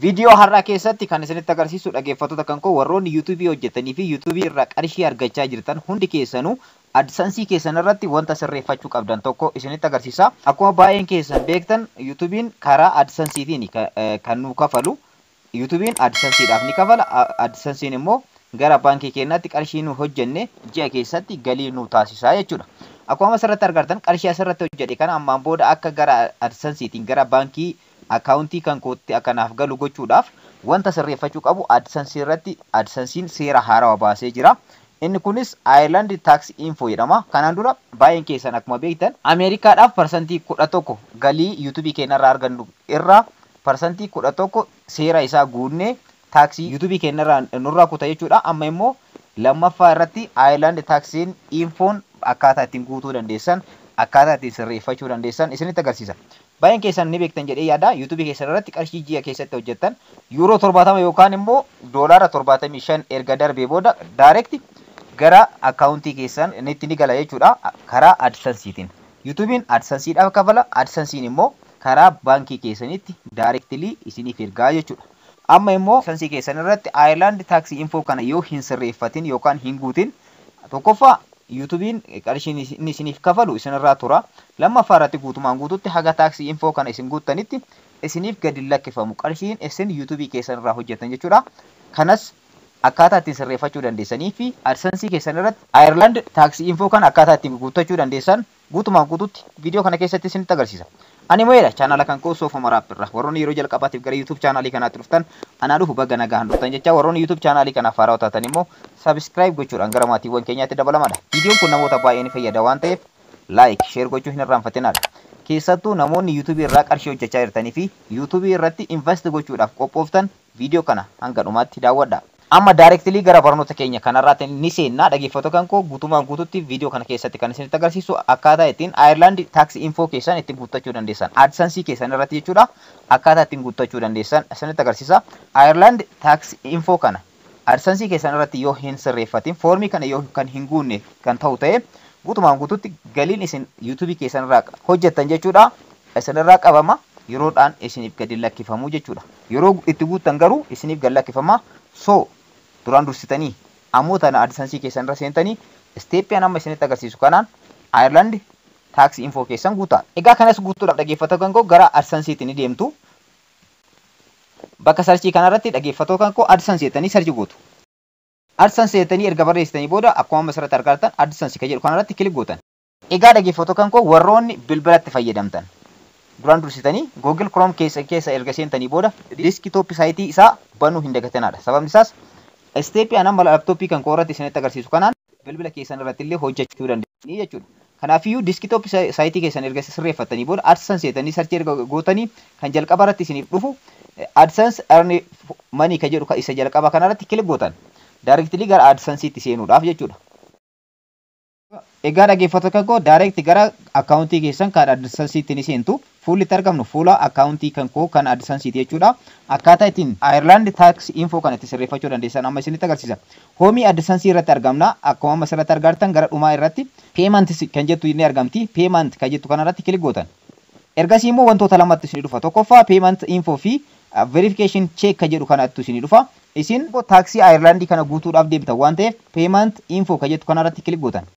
Viidiyoo har'aa keessatti kan isinitti agarsiisu dhaggeeffattoota kan koo warroonni YouTube hojjetanii fi YouTube irraa qarshii argachaa jirtan hundi keessanuu AdSense keessan irratti wanta sirreeffachuu qabdan tokko isinitti agarsiisa. Akkuma baay'een keessan beektan YouTubein karaa AdSensetiin kan nu kafalu. YouTubein AdSenseedhaaf ni kafala. AdSenseen immoo gara baankii keenyaatti qarshii nu hojjenne ji'a keessatti galii nu taasisaa jechuudha. Akkuma asirratti argartan qarshii asirratti hojjete kana ammaan booda akka gara AdSenseetiin gara baankii akaawuntii kan kootti akkanaaf galu gochuudhaaf wanta sirreeffachuu qabu AdSense irratti AdSenseen seera haarawaa baasee jira. Inni kunis Ireland Tax Info jedhama. Kanaan dura baay'een keessan akkuma beektan Ameerikaadhaaf parsantii 11 galii YouTube keenyarraa argannu irraa parsantii 11 seera isaa guunnee taaksii YouTube keenyarraa nurraa kuta jechuudha. Amma immoo lammaffaa irratti Ireland Tax Infoon akkaataa ittiin guutuu dandeessan, akkaataa ittiin sirreeffachuu dandeessan isinitti agarsiisa. Baay'een keessan ni beektan jedhee yaada YouTube keessan irratti qarshii ji'a keessatti hojjettan yuuroo 70 yookaan immoo doolaara 75 erga darbee booda direct gara akaawuntii keessan itti ni gala jechuudha karaa AdSenseetiin. YouTubein AdSenseedhaaf kafala, AdSenseen immoo karaa baankii keessanitti directly isiniif ergaa jechuudha. Amma immoo AdSense keessan irratti Ireland Tax Info kana yoo hin sirreeffatin yookaan hin guutin tokkoffaa YouTubein qarshiin isiniif kafalu isinirraa tura. Lammaffaa irratti guutumaan guututti haga Tax Info kana isin guuttanitti isiniif gadi lakkifamu qarshiin isin YouTube keessan irraa hojjetan jechuudha. Kanas akkaataa ittiin sirreeffachuu dandeessanii fi AdSense keessan irratti Ireland Tax Info kana akkaataa ittiin guuttachuu dandeessan guutumaan guututti viidiyoo kana keessatti isinitti agarsiisa. Ani mo'eedha chaanala kan koo Soofama Raapirra. Warroonni yeroo jalqabaatiif gara YouTube chaanalii kanaatti dhuftan anaa dhufu baga nagaan dhuftan jecha warroonni YouTube chaanalii kanaaf haaraa taatan immoo subscribe gochuudhaan gara maatiiwwan keenyaatti dabalamadha. Viidiyoon kun namoota baay'ee ni fayyada waan ta'eef like share gochuu hin irraanfatinaadha. Keessattuu namoonni YouTube irraa qarshii hojjechaa jirtanii fi YouTube irratti invest gochuudhaaf qophooftan viidiyoo kana hanga dhumaatti daawwadha. Amma directly gara barnoota keenya kanarraatti ni seenna. Dhaggeeffattoota kan koo guutumaan guututti viidiyoo kana keessatti kan isinitti agarsiisu akkaataa ittiin Ireland Tax Info keessan ittiin guuttachuu dandeessan. AdSense keessan irratti jechuudha. Akkaataa ittiin guuttachuu dandeessan isinitti agarsiisa. Ireland Tax Info kana AdSense keessan irratti yoo hin sirreeffatin foormii kana yoo kan hin guunne kan ta'u ta'e guutumaan guututti galiin isin YouTube keessan irraa hojjettan jechuudha. Isinirraa qabama yeroodhaan isiniif gadi lakkifamu jechuudha. Yeroo itti guuttan garuu isiniif gadi lakkifama. So duraan dursitanii ammoo tana AdSense keessan irra seentanii steepiin amma isinitti agarsiisu kanaan Ireland Tax Info keessan guutaa. Egaa kanas guutuudhaaf dhaggeeffattoota kan koo gara AdSenseetti ni deemtu. Bakka sarchii kanarratti dhaggeeffattoota kan koo AdSense jettanii sarchi gootu. AdSense jettanii erga barreessitanii booda akkuma amma asirratti argattan AdSense kan jedhu kanarratti kilik gootan. Egaa dhaggeeffattoota kan koo warroonni bilbilatti fayyadamtan duraan dursitanii Google Chrome keessa erga seentanii booda desktop saayitii isaa banuu hin dagatinaadha. Sababni isaas steepiin amma laptooppii kan koo irratti isinitti agarsiisu kanaan bilbila keessan irratti illee hojjechuu dandeessanii jechuudha. Kanaafiyyuu desktop saayitii keessan erga sirreeffattanii booda AdSense jettanii sarchii erga gootanii kan jalqaba irratti isiniif dhufu AdSense Earn Money kan jedhu isa jalqaba kanarratti kilik gootan. Directly gara AdSenseetti seenuudhaaf jechuudha. Egaa dhaggeeffattoota kan koo direct gara akaawuntii keessan kan AdSenseetti ni seentu. Fuulli itti argamnu fuula akaawuntii kan koo kan AdSenseetti jechuudha. Akkaataa ittiin Ireland Tax Info kan itti sirreeffachuu dandeessan amma isinitti agarsiisa. Hoomii AdSense irratti argamna. Akkuma amma asirratti argartan gara dhumaa irratti payment kan jettu ni argamti. Payment kan jettu kanarratti kilik gootan. Ergasii immoo wantoota lamatti isin dhufa. Tokkoffaa payment info fi verification check kan jedhu kanatti isin dhufa. Isin taaksii Ireland kana guutuudhaaf deemtan waan ta'eef payment info kan jettu kanarratti kilik gootan.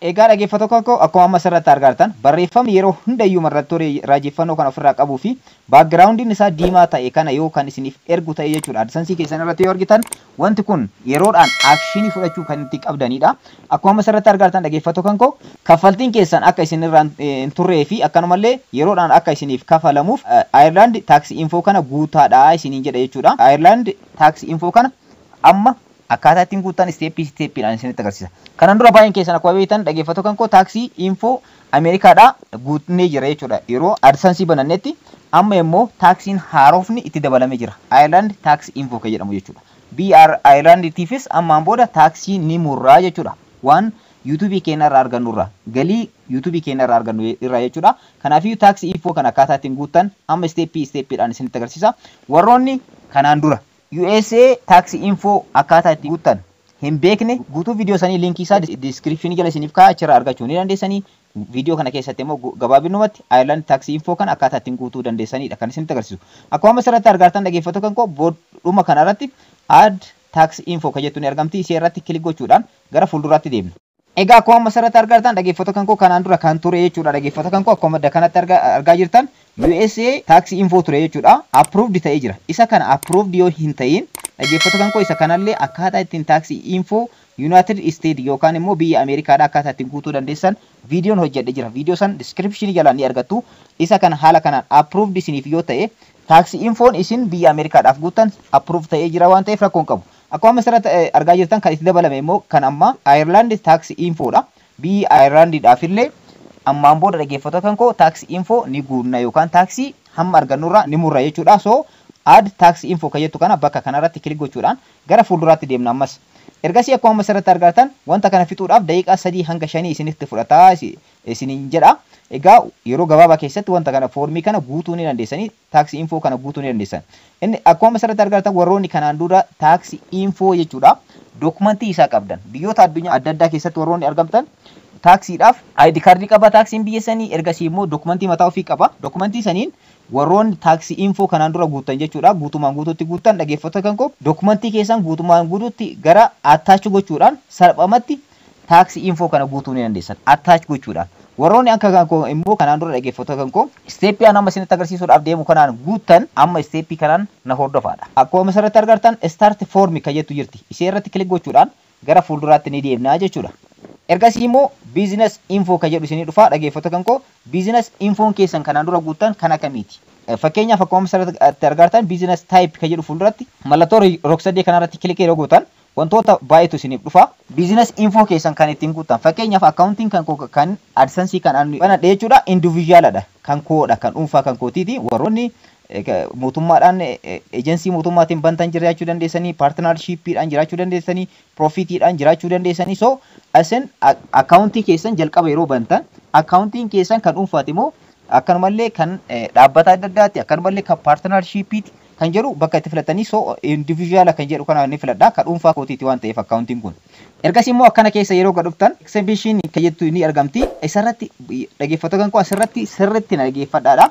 Egaa dhaggeeffattoota kan koo akkuma amma asirratti argartan barreeffamni yeroo hundayyuu mallattoo raajeffannoo kan ofirraa qabuu fi baakgiraawundiin isaa diimaa ta'e kana yoo kan isiniif ergu ta'e jechuudha. AdSense keessan irratti yoo argitan wanti kun yeroodhaan akshinii fudhachuu kan itti qabdanidha. Akkuma amma asirratti argartan dhaggeeffattoota kan koo kaffaltiin keessan akka isin irraa hin turree fi akkanumallee yeroodhaan akka isiniif kafalamuuf Ireland Tax Info kana guutaadha isiniin jedha jechuudha. Ireland Tax Info kana amma akkaataa ittiin guuttan steeppiidhaan isinitti agarsiisa. Kanaan dura baay'een keessan akkuma beektan dhaggeeffattoota kan koo Tax Info Ameerikaadhaa guutnee jira jechuudha. Yeroo AdSense banannetti amma immoo taaksiin haarofni itti dabalamee jira. Ireland Tax Info kan jedhamu jechuudha. BR Irelanditiifis ammaan booda taaksii ni murraa jechuudha. Waan YouTube keenya irraa argannu irraa galii YouTube keenya irraa argannu irraa jechuudha. Kanaafiyyuu Tax Info kan akkaataa ittiin guuttan amma steeppiidhaan isinitti agarsiisa. Warroonni kanaan dura USA Tax Info akkaataa itti guuttan hin beekne guutuu viidiyoo sanii linkii isaa description jala isiniif kaa'aa achirraa argachuu ni dandeessanii. Viidiyoo kana keessatti immoo gabaabinumatti Ireland tax info kana akkaataa ittiin guutuu dandeessanidha kan isinitti agarsiisu. Akkuma asirratti argattan dhaggeeffattoota koo booduma kanarratti add tax info kan jettu ni argamti. Ishee irratti kilik gochuudhaan gara fuulduraatti deemna. Egaa akkuma asirratti argattan dhaggeeffattoota koo kanaan dura kan ture jechuudha. Dhaggeeffattoota koo akkuma kanatti argaa jirtan USA tax info ture jechuudha. Approved ta'ee jira. Isa kana approved yoo hin ta'in dhaggeeffattoota koo isa kanallee akkaataa ittiin tax info United States yookaan immoo biyya Ameerikaadhaa akkaataa ittiin guutuu dandeessan viidiyoon hojjedhe jira. Viidiyoo san description jalaan ni argattu. Isa kana haala kanaan approved isiniif yoo ta'e tax infoon isin biyya Ameerikaadhaaf guuttan approved ta'ee jira waan ta'eef rakkoon qabu. Akkuma asirratti argaa jirtan kan itti dabalame immoo kan amma Ireland tax infoodha. Biyya Irelandidhaaf illee ammaan booda dhaggeeffattoota koo tax info ni guunna yookaan taxii hamma argannurraa ni murra jechuudha. So add tax info kan jettu kana bakka kanarratti kilik gochuudhaan gara fuulduraatti deemna ammas. Ergasii akkuma asirratti argattan wanta kana fixuudhaaf daqiiqaa 3 hanga 5 isinitti fudhataa isiniin jedha. Egaa yeroo gabaabaa keessatti wanta kana foormii kana guutuu ni dandeessanii tax info kana guutuu ni dandeessan. Inni akkuma asirratti argattan warroonni kanaan dura tax info jechuudha. Dokumentii isaa qabdan biyyoota addunyaa adda addaa keessatti warroonni argamtan taksiidhaaf ID card qaba taksiin biyya sanii. Ergasii immoo dokumentii mataa ofii qaba. Dokumentii saniin warroonni tax info kanaan dura guutan jechuudha. Guutumaan guutuutti guutan dhaggeeffattoota kan koo dokumentii keessan guutumaan guutuutti gara attach gochuudhaan salphamatti tax info kana guutuu ni dandeessan. Attach gochuudhaan warroonni akka kan koo immoo kanaan dura dhaggeeffattoota kan koo steepii amma isinitti agarsiisuudhaaf deemu kanaan guutan amma steepii kanaan na hordofaadha. Akkuma asirratti argattan start form kan jettu jirti. Ishee irratti kilik gochuudhaan gara fuulduraatti ni deemnaa jechuudha. Ergasii immoo business info kan jedhu isinii dhufa dhaggeeffattoota kan koo business infoon keessan kanaan dura guutan kan akkamiiti. Fakkeenyaaf akkuma asirratti argattan business type kan jedhu fuulduratti mallattoo rog-sadee kanarratti kilik yeroo gootan wantoota baay'eetu isiniif dhufa. Business info keessan kan ittiin guutan fakkeenyaaf accounting kan AdSense kan banadhe jechuudha. Individualadha kan koodha kan dhuunfaa kan kootiiti. Warroonni mootummaadhaan ejensii mootummaatiin bantan jiraachuu dandeessanii, partnershipiidhaan jiraachuu dandeessanii, profitiidhaan jiraachuu dandeessanii. So asin accounting keessan jalqaba yeroo bantan accounting keessan kan dhuunfaati immoo akkanumallee kan dhaabbata adda addaatti akkanumallee kan partnershipiiti kan jedhu bakka itti filatanii. So individual kan jedhu kana ni filadha kan dhuunfaa kootiiti waan ta'eef accounting kun. Ergasii immoo akkana keessa yeroo gadhuftan exhibition kan jettu ni argamti. Isarratti dhaggeeffattoota kan koo asirratti sirriitti na dhaggeeffadhaadha.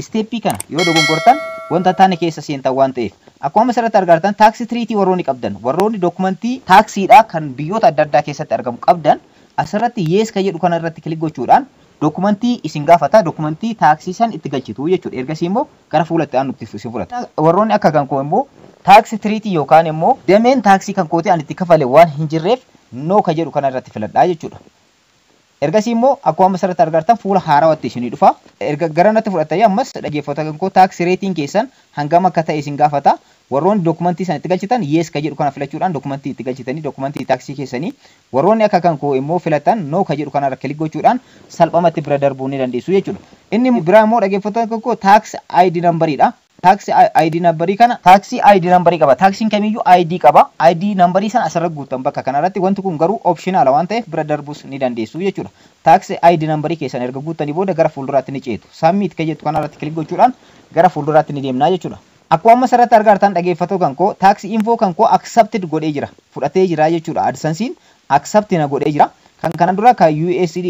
Steepii kana yoo dogongortan wanta taane keessa seentan waan ta'eef akkuma asirratti argattan tax treaty warroonni qabdan warroonni dokumentii taksiidha kan biyyoota adda addaa keessatti argamu qabdan asirratti yes kan jedhu kana irratti kilik gochuudhaan dokumentii isin gaafata dokumentii taksii san itti galchitu jechuudha. Ergasii immoo gara fuulatti aanutti isin fudhata. Warroonni akka kan koo immoo tax treaty yookaan immoo dameen taksii kan kootee ani itti kafale waan hin jirreef no kan jedhu kana irratti filadhaa jechuudha. Ergasii immoo akkuma asirratti argattan fuula haarawatti isinii dhufa. Erga gara natti fudhattanii ammas dhaggeeffattoota kan koo tax rating keessan hangam akka ta'e isin gaafata. Warroonni dokumentii sana itti galchitan yes kan jedhu kana filachuudhaan dokumentii itti galchitanii dokumentii taksii keessanii. Warroonni akka kan koo immoo filatan no kan jedhu kana irra kilik gochuudhaan salphamatti bira darbuu ni dandeessu jechuudha. Inni biraa immoo dhaggeeffattoota kan koo tax ID numberidha. Tax ID number kana taxi ID number qaba. Taxiin kamiyyuu ID qaba. ID number sana asirra guutan bakka kanarratti wanti kun garuu optional waan ta'eef bira darbuus ni dandeessu jechuudha. Taxi ID number keessan erga guutanii booda gara fuulduraatti ni ceetu. Submit kan jettu kanarratti kilik gochuudhaan gara fuulduraatti ni deemnaa jechuudha. Akkuma asirratti argattan dhaggeeffattoota kan koo tax info kan koo accepted godhee jira. Fudhatee jira jechuudha. AdSense accept na godhee jira. Kan kana dura kan USD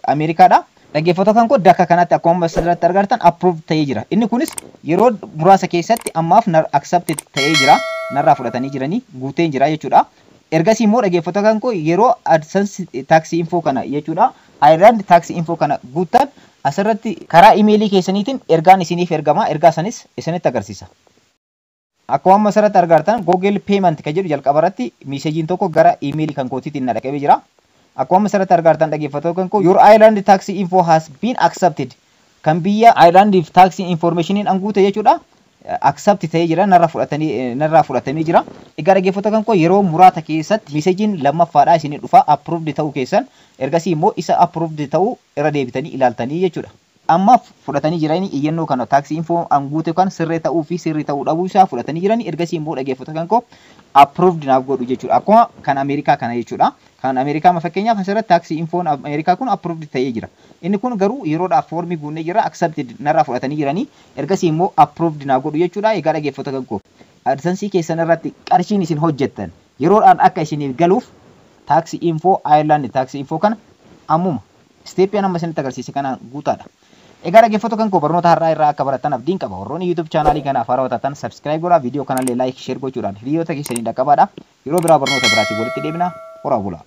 Ameerikaadha. Dhaggeeffattoota kan koo dakka kanatti akkuma asirratti argattan approved ta'ee jira. Inni kunis yeroo muraasa keessatti ammaaf accepted ta'ee jira. Narraa fudhatanii jiranii guutee jira jechuudha. Ergasii immoo dhaggeeffattoota kan koo yeroo AdSense tax info kana jechuudha. Ireland tax info kana guutan asirratti karaa emailii keessaniitiin ergaan isiniif ergama. Ergaa sanis isinitti agarsiisa. Akkuma asirratti argattan Google Payment kan jedhu jalqaba irratti meeseejiin tokko gara emailii kan kootiitiin na dhaqabee jira. Akkuma asirratti argattan dhaggeeffattoota kan koo your Ireland tax info has been accepted kan biyya Ireland tax information an guute jechuudha. Accept ta'ee jira narraa fudhatamee jira. Egaa dhaggeeffattoota kan koo yeroo muraasa keessatti meeseejiin lammaffaadhaa isinii dhufa approved ta'uu keessan. Ergasii immoo isa approved ta'uu irra deebitanii ilaaltanii jechuudha. Amma fudhatanii jiranii iyyannoo kana tax info an guute kan sirrii ta'uu fi sirrii ta'uu dhabuu isaa fudhatanii jiranii. Ergasii immoo dhaggeeffattoota kan koo approved naaf godhu jechuudha. Akkuma kan Ameerikaa kana jechuudha. Kan Ameerikaa fakkeenyaaf asirratti tax infoon Ameerikaa kun approved ta'ee jira. Inni kun garuu yeroodhaaf foormii guunnee jira accepted narraa fudhatanii jiranii. Ergasii immoo approved naaf godhu jechuudha. Egaa dhaggeeffattoota kan koo AdSense keessan irratti qarshiin isin hojjettan yeroodhaan akka isiniif galuuf taxi info Ireland taxi info kana ammuma steepiin amma isinitti agarsiise kana guutaadha. Egaa dhaggeeffattoota kan koo barnoota har'aa irraa akka baratan abdiin qaba. Warroonni YouTube chaanaalii kanaaf haaraa taatan subscribe godhaa, viidiyoo kanallee like share gochuudhaan hiriyoota keessanii dhaqqabaadha. Yeroo biraa barnoota biraatiin walitti deebina. Horaa bulaa.